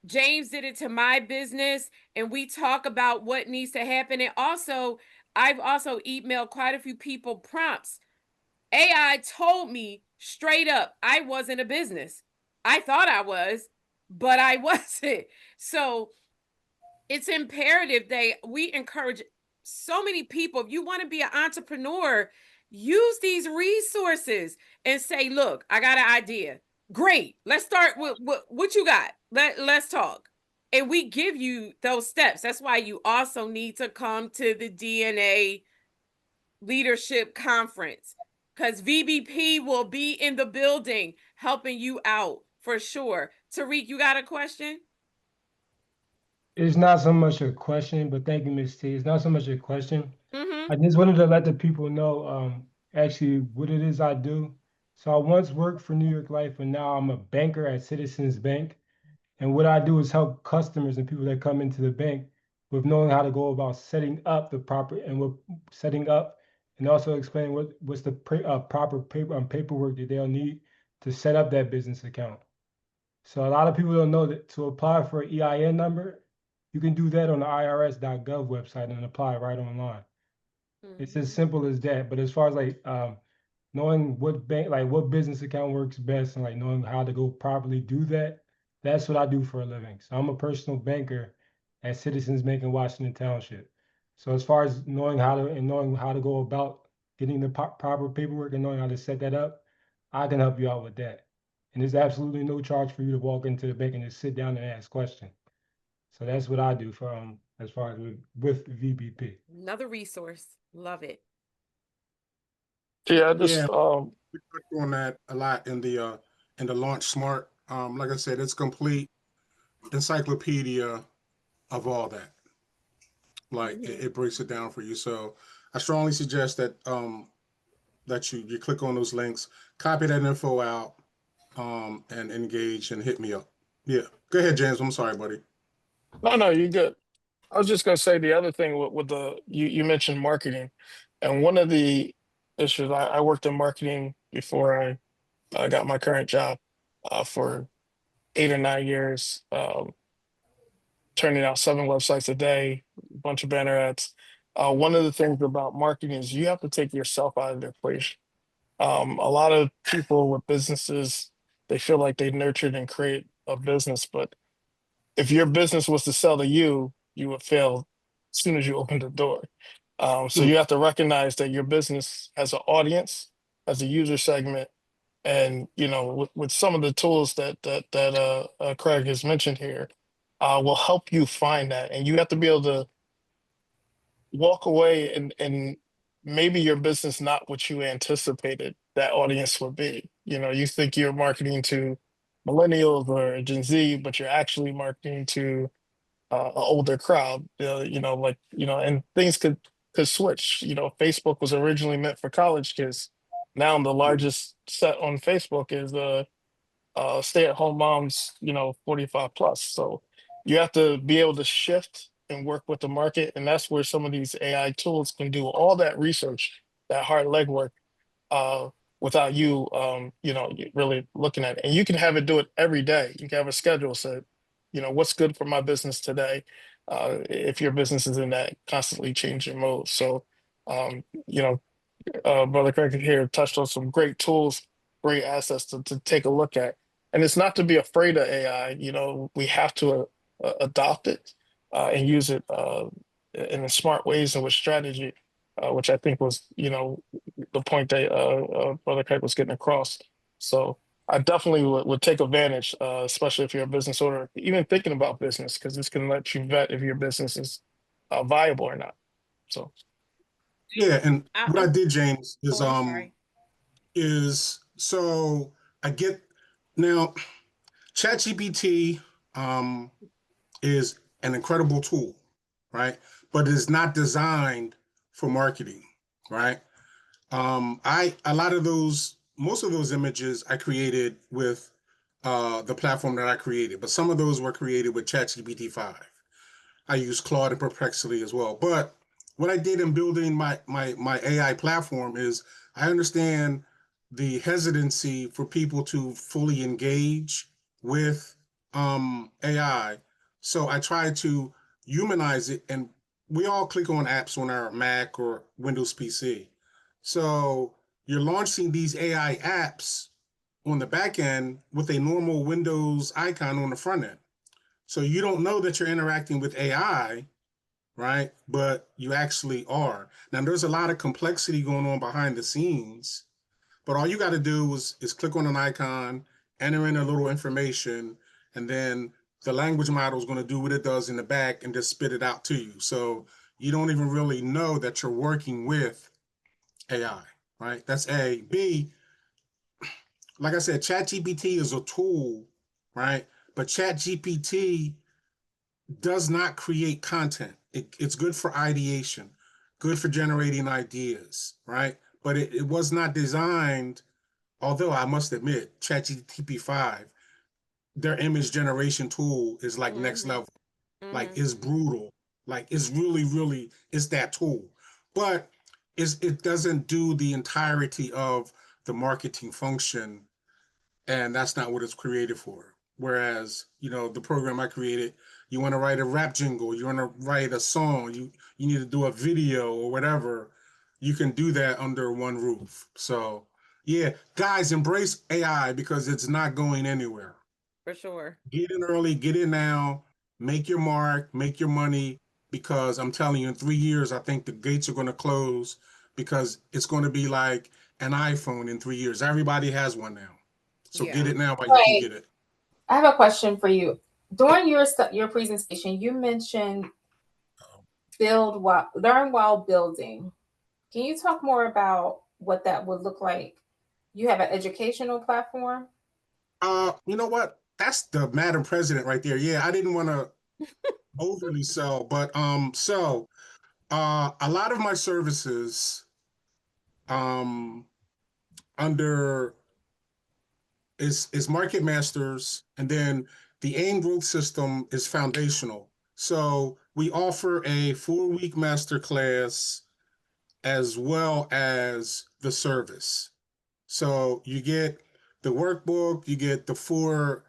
Speaker 3: James did it to my business, and we talk about what needs to happen. And also, I've also emailed quite a few people prompts. AI told me straight up I wasn't a business. I thought I was, but I wasn't. So it's imperative that we encourage so many people. If you want to be an entrepreneur, use these resources and say, look, I got an idea. Great. Let's start with what you got. Let's talk. And we give you those steps. That's why you also need to come to the DNA Leadership Conference, because VBP will be in the building helping you out for sure. Tariq, you got a question?
Speaker 6: It's not so much a question, but thank you, Ms. T. It's not so much a question.
Speaker 3: Mm-hmm.
Speaker 6: I just wanted to let the people know actually what it is I do. So I once worked for New York Life, and now I'm a banker at Citizens Bank. And what I do is help customers and people that come into the bank with knowing how to go about setting up the proper and what setting up, and also explaining what's the proper paperwork that they'll need to set up that business account. So a lot of people don't know that to apply for an EIN number, you can do that on the irs.gov website and apply right online. It's as simple as that. But as far as like knowing what bank, like what business account works best, and like knowing how to go properly do that, that's what I do for a living. So I'm a personal banker at Citizens Bank in Washington Township. So as far as knowing how to go about getting the proper paperwork and knowing how to set that up, I can help you out with that. And there's absolutely no charge for you to walk into the bank and just sit down and ask questions. So that's what I do for as far as with VBP.
Speaker 3: Another resource. Love it.
Speaker 5: Yeah, I
Speaker 4: Yeah,
Speaker 5: just
Speaker 4: we clicked on that a lot in the Launch Smart. Like I said, it's complete encyclopedia of all that. Like it breaks it down for you. So I strongly suggest that that you click on those links, copy that info out, and engage and hit me up. Yeah, go ahead, James. I'm sorry, buddy.
Speaker 5: no, you're good. I was just gonna say the other thing with the you mentioned marketing, and one of the issues I worked in marketing before I got my current job for 8 or 9 years, turning out 7 websites a day, a bunch of banner ads. One of the things about marketing is you have to take yourself out of the equation. A lot of people with businesses, they feel like they nurtured and create a business, but if your business was to sell to you, you would fail as soon as you open the door. So
Speaker 4: Hmm.
Speaker 5: you have to recognize that your business has an audience, has a user segment, and with some of the tools that Craig has mentioned here, will help you find that. And you have to be able to walk away and maybe your business not what you anticipated that audience would be. You think you're marketing to millennials or Gen Z, but you're actually marketing to an older crowd. And things could switch. Facebook was originally meant for college kids. Now the largest set on Facebook is stay-at-home moms, 45 plus. So you have to be able to shift and work with the market, and that's where some of these AI tools can do all that research, that hard legwork, uh, without you, really looking at it. And you can have it do it every day. You can have a schedule set. What's good for my business today, if your business is in that constantly changing mode. So, um, you know, Brother Craig here touched on some great tools, great assets to take a look at. And it's not to be afraid of AI. We have to adopt it and use it in smart ways and with strategy, which I think was, the point that Brother Craig was getting across. So I definitely would take advantage, especially if you're a business owner, even thinking about business, because this can let you vet if your business is viable or not. So
Speaker 4: Yeah, and what I
Speaker 3: I'm
Speaker 4: did, James,
Speaker 3: oh, I'm sorry.
Speaker 4: is so I get now ChatGPT is an incredible tool, right? But it is not designed for marketing, right? I a lot of those, most of those images I created with the platform that I created, but some of those were created with ChatGPT 5. I use Claude and Perplexity as well. But what I did in building my AI platform is I understand the hesitancy for people to fully engage with AI. So I try to humanize it, and we all click on apps on our Mac or Windows PC. So you're launching these AI apps on the back end with a normal Windows icon on the front end. So you don't know that you're interacting with AI, right? But you actually are. Now there's a lot of complexity going on behind the scenes, but all you got to do is click on an icon, enter in a little information, and then the language model is going to do what it does in the back and just spit it out to you. So you don't even really know that you're working with AI, right? That's A. B, like I said, ChatGPT is a tool, right? But ChatGPT does not create content. It's good for ideation, good for generating ideas, right? But it was not designed, although I must admit, ChatGPT 5, their image generation tool is like next
Speaker 3: Mm-hmm.
Speaker 4: level. Like
Speaker 3: Mm-hmm.
Speaker 4: it's brutal. Like it's really, really, it's that tool. But it doesn't do the entirety of the marketing function, and that's not what it's created for. Whereas, the program I created, you want to write a rap jingle, you want to write a song, you need to do a video or whatever, you can do that under one roof. So, yeah, guys, embrace AI because it's not going anywhere.
Speaker 3: For sure.
Speaker 4: Get in early, get in now, make your mark, make your money, because I'm telling you, in 3 years, I think the gates are going to close because it's going to be like an iPhone in 3 years. Everybody has one now. So get
Speaker 3: Yeah.
Speaker 4: it now while you can
Speaker 2: Right.
Speaker 4: get it.
Speaker 2: I have a question for you. During your presentation, you mentioned learn while building. Can you talk more about what that would look like? You have an educational platform.
Speaker 4: You know what? That's the Madam President right there. Yeah, I didn't want to overly sell, but a lot of my services um under is Market Masters, and then the AIM growth system is foundational. So we offer a 4-week master class as well as the service. So you get the workbook, you get the four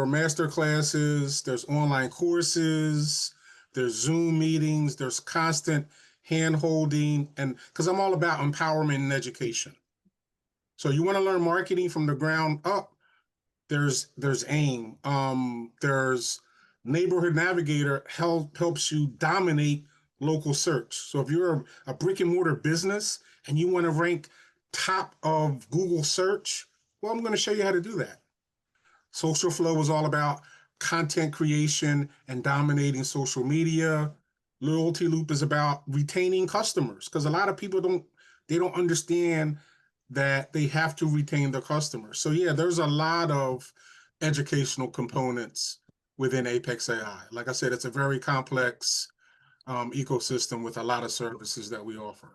Speaker 4: master classes, there's online courses, there's Zoom meetings, there's constant hand holding, and because I'm all about empowerment and education. So you want to learn marketing from the ground up, there's AIM. There's Neighborhood Navigator helps you dominate local search. So if you're a brick and mortar business and you want to rank top of Google search, well, I'm going to show you how to do that. Social Flow is all about content creation and dominating social media. Loyalty Loop is about retaining customers because a lot of people don't understand that they have to retain their customers. So yeah, there's a lot of educational components within Apex AI. Like I said, it's a very complex ecosystem with a lot of services that we offer.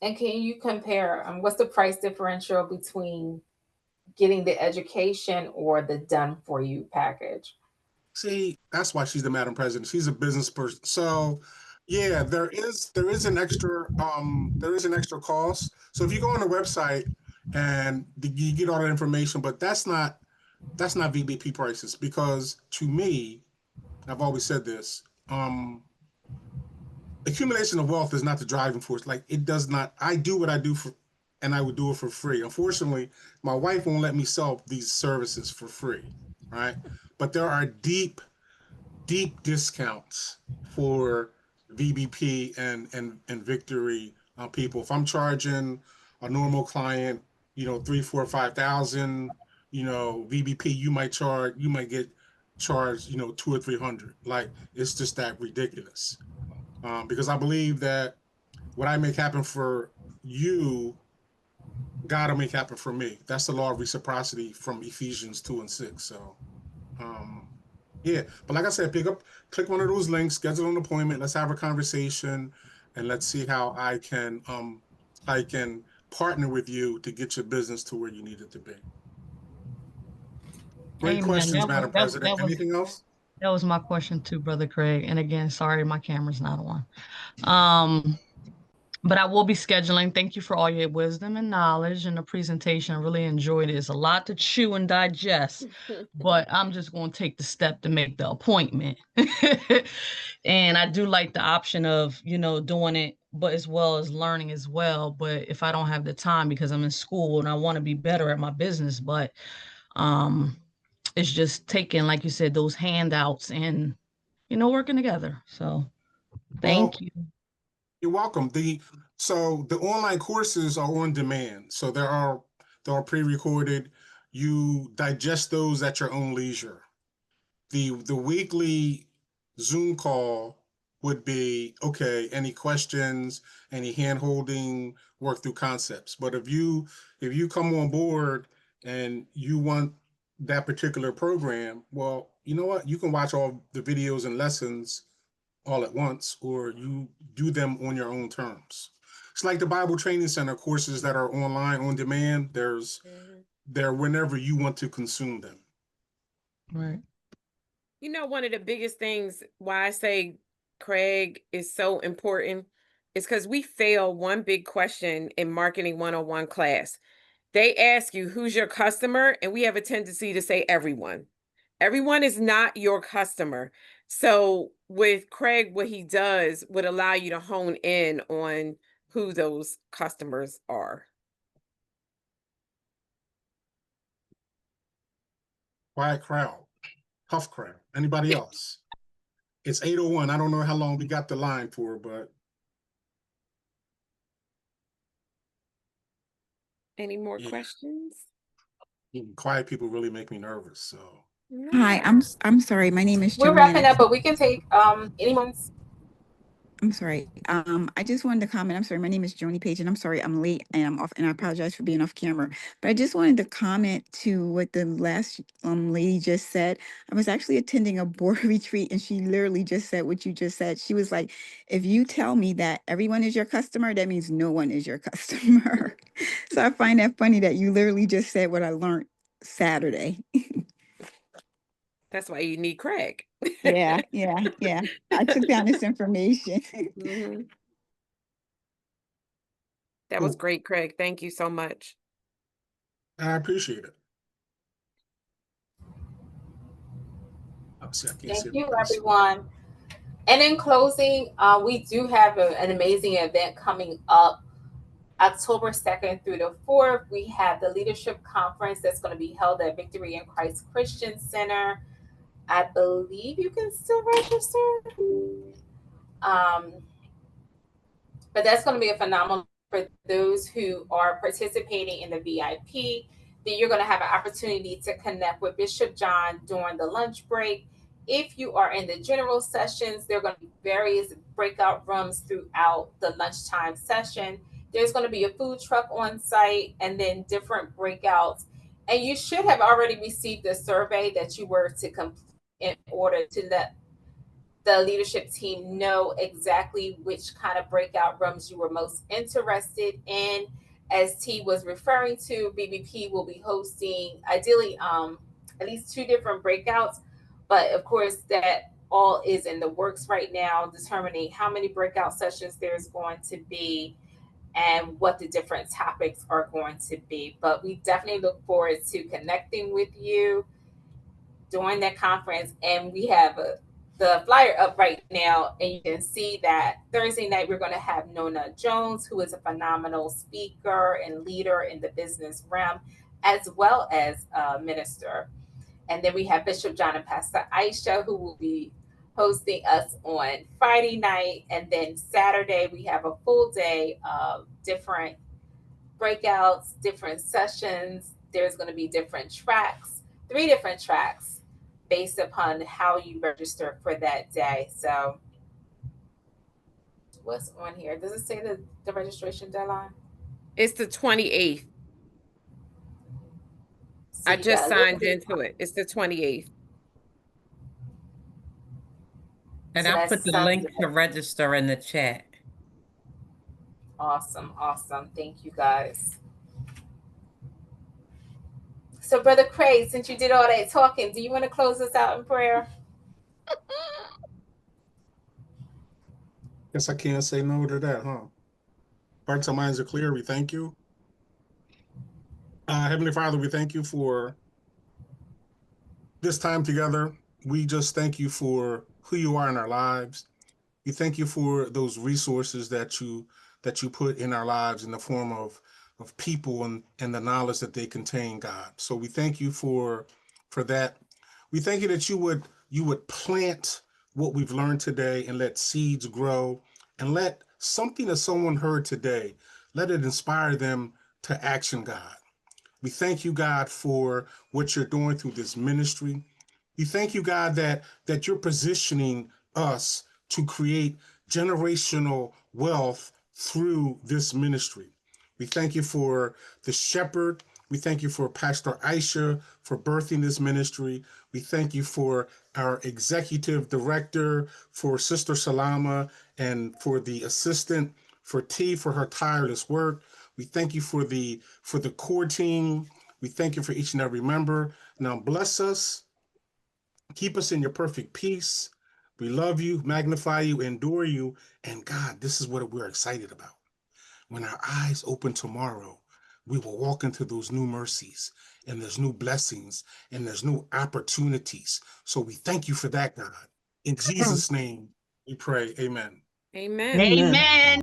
Speaker 2: And can you compare what's the price differential between getting the education or the done for you package?
Speaker 4: See, that's why she's the Madam President. She's a business person. So yeah, there is an extra cost. So if you go on the website and you get all that information, but that's not VBP prices, because to me, I've always said this, accumulation of wealth is not the driving force. Like, it does not. I do what I do for, and I would do it for free. Unfortunately, my wife won't let me sell these services for free, right? But there are deep discounts for VBP and Victory people. If I'm charging a normal client, 3, 4, 5,000, VBP, you might get charged, 200 or 300. Like, it's just that ridiculous. because I believe that what I make happen for you, God will make happen for me. That's the law of reciprocity from Ephesians 2:6. So, yeah. But like I said, click one of those links, schedule an appointment. Let's have a conversation, and let's see how I can partner with you to get your business to where you need it to be. Great
Speaker 7: Amen.
Speaker 4: questions,
Speaker 7: That was
Speaker 4: Madam President. Anything else?
Speaker 7: that was my question too, Brother Craig. And again, sorry my camera's not on. But I will be scheduling. Thank you for all your wisdom and knowledge and the presentation. I really enjoyed it. It's a lot to chew and digest, but I'm just going to take the step to make the appointment. And I do like the option of, doing it, but as well as learning as well. But if I don't have the time because I'm in school and I want to be better at my business, but it's just taking, like you said, those handouts and, working together. So thank you.
Speaker 4: You're welcome. So the online courses are on demand. So they're pre-recorded. You digest those at your own leisure. The weekly Zoom call would be, okay, any questions, any hand holding, work through concepts. But if you come on board and you want that particular program, well, you know what? You can watch all the videos and lessons all at once, or you do them on your own terms. It's like the Bible Training Center courses that are online on demand. They're whenever you want to consume them.
Speaker 7: Right.
Speaker 3: One of the biggest things why I say Craig is so important is because we fail one big question in Marketing 101 class. They ask you, who's your customer? And we have a tendency to say everyone. Everyone is not your customer. So with Craig, what he does would allow you to hone in on who those customers are.
Speaker 4: Quiet crowd, tough crowd. Anybody else? It's 8:01. I don't know how long we got the line for, but.
Speaker 3: Any more questions?
Speaker 4: Quiet people really make me nervous. So.
Speaker 8: Hi, I'm sorry. My name is
Speaker 2: We're
Speaker 8: Joni.
Speaker 2: wrapping up, but we can take anyone's.
Speaker 8: I'm sorry. I just wanted to comment. I'm sorry. My name is Joni Page, and I'm sorry I'm late and I'm off, and I apologize for being off camera. But I just wanted to comment to what the last lady just said. I was actually attending a board retreat, and she literally just said what you just said. She was like, "If you tell me that everyone is your customer, that means no one is your customer." So I find that funny that you literally just said what I learned Saturday.
Speaker 3: That's why you need Craig.
Speaker 8: Yeah. I took down this information.
Speaker 3: Mm-hmm. That was great, Craig. Thank you so much.
Speaker 4: I appreciate it.
Speaker 2: Thank you, everyone. And in closing, we do have an amazing event coming up October 2nd through the 4th. We have the Leadership Conference that's going to be held at Victory in Christ Christian Center. I believe you can still register. But that's going to be a phenomenal for those who are participating in the VIP. Then you're going to have an opportunity to connect with Bishop John during the lunch break. If you are in the general sessions, there are going to be various breakout rooms throughout the lunchtime session. There's going to be a food truck on site and then different breakouts. And you should have already received a survey that you were to complete in order to let the leadership team know exactly which kind of breakout rooms you were most interested in. As T was referring to, VBP will be hosting ideally at least 2 different breakouts, but of course that all is in the works right now, determining how many breakout sessions there's going to be and what the different topics are going to be. But we definitely look forward to connecting with you during that conference. And we have the flyer up right now, and you can see that Thursday night we're going to have Nona Jones, who is a phenomenal speaker and leader in the business realm, as well as a minister. And then we have Bishop John and Pastor Aisha, who will be hosting us on Friday night. And then Saturday, we have a full day of different breakouts, different sessions. There's going to be different tracks, 3 different tracks based upon how you register for that day. So what's on here? Does it say the registration deadline?
Speaker 3: It's the 28th.
Speaker 2: So
Speaker 3: I
Speaker 2: you
Speaker 3: just
Speaker 2: got a little
Speaker 3: signed
Speaker 2: bit.
Speaker 3: into it. It's the 28th.
Speaker 9: And
Speaker 2: So
Speaker 9: I'll
Speaker 2: that's
Speaker 9: put the
Speaker 2: Sunday.
Speaker 9: link to register in the chat.
Speaker 2: Awesome, awesome. Thank you guys. So, Brother Craig, since you did all that talking, do you want to close us out in prayer?
Speaker 4: Guess I can't say no to that, huh? Hearts and minds are clear. We thank you. Heavenly Father, we thank you for this time together. We just thank you for who you are in our lives. We thank you for those resources that you put in our lives in the form of people and the knowledge that they contain, God. So we thank you for that. We thank you that you would plant what we've learned today and let seeds grow, and let something that someone heard today, let it inspire them to action, God. We thank you, God, for what you're doing through this ministry. We thank you, God, that you're positioning us to create generational wealth through this ministry. We thank you for the shepherd. We thank you for Pastor Aisha for birthing this ministry. We thank you for our executive director, for Sister Salama, and for the assistant, for T, for her tireless work. We thank you for the core team. We thank you for each and every member. Now bless us. Keep us in your perfect peace. We love you, magnify you, endure you. And God, this is what we're excited about. When our eyes open tomorrow, we will walk into those new mercies, and there's new blessings, and there's new opportunities. So we thank you for that, God. In Jesus' name, we pray. Amen.
Speaker 3: Amen.
Speaker 7: Amen.